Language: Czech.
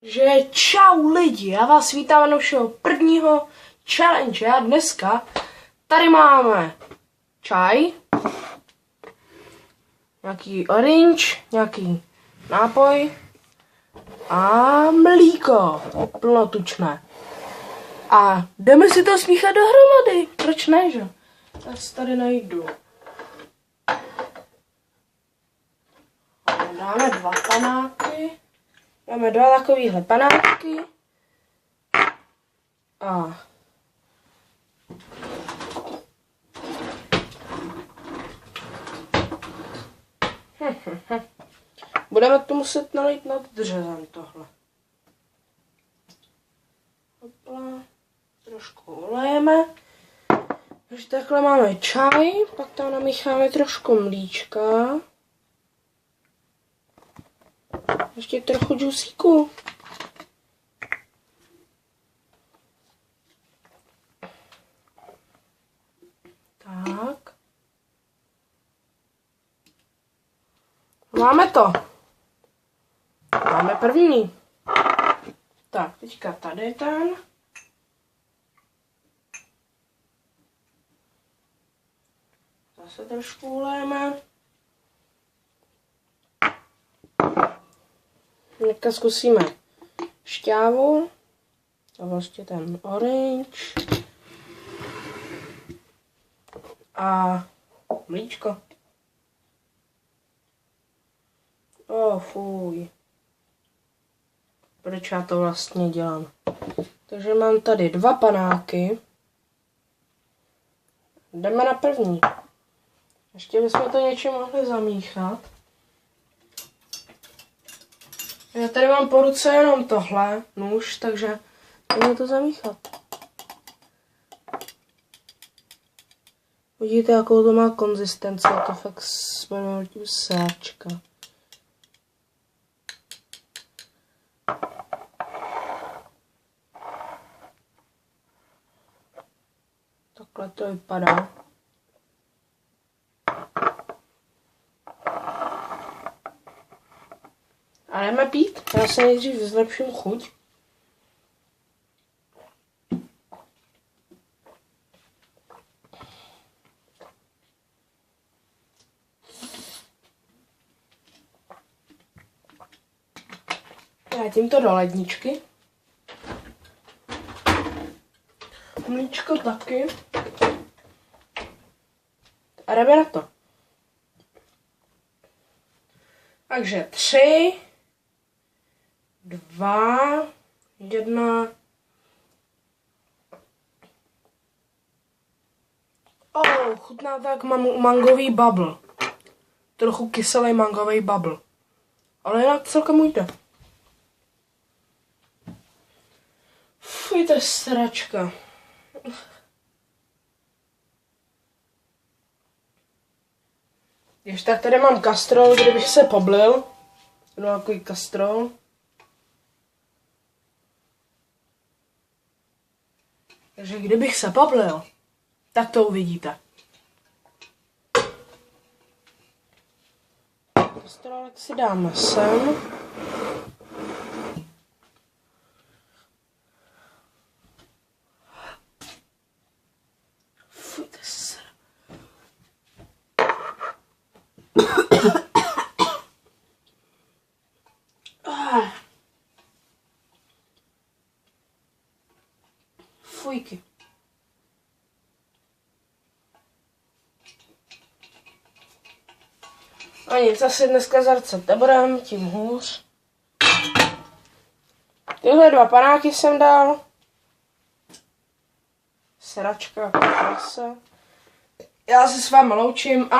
Že čau lidi, já vás vítám na našeho prvního challenge a dneska tady máme čaj, nějaký orange, nějaký nápoj a mlíko plnotučné. A jdeme si to smíchat dohromady, proč ne, že? Já si tady najdu. Dáme 2 panáky. Dáme 2 takovýhle panáky. A budeme to muset nalít nad dřezem tohle. Hopla. Trošku olejeme. Takže takhle máme čaj, pak tam namícháme trošku mlíčka. Ještě trochu džusíku. Tak. Máme to. Máme první. Tak, teďka tady ten. Zase trošku ulejeme. Teďka zkusíme šťávu. A vlastně ten orange. A mlíčko. Fuj. Proč já to vlastně dělám? Takže mám tady 2 panáky. Jdeme na první. Ještě bychom to něčím mohli zamíchat. Já tady mám po ruce jenom tohle, nůž, takže jdeme to zamíchat. Vidíte, jakou to má konzistenci, je to fakt sáčka. Takhle to vypadá. A jdeme pít? Já se nejdřív zlepším chuť. Já tímto do ledničky. Mlíčko taky. A jdeme na to. Takže 3, 2, 1. Chutná tak mangový bubble. Trochu kyselý mangový bubble. Ale jinak celkem ujde. Fuj, to je sračka. Ještě tak tady mám kastrol, kdybych se poblil. No, takový kastrol. Takže kdybych se poblil, tak to uvidíte. Kastrolek si dáme sem. Fuj, to je Fujky. A nic, asi dneska zarcat nebudem, tím hůř. Tyhle 2 panáky jsem dal. Sračka jako prase. Já se s vámi loučím a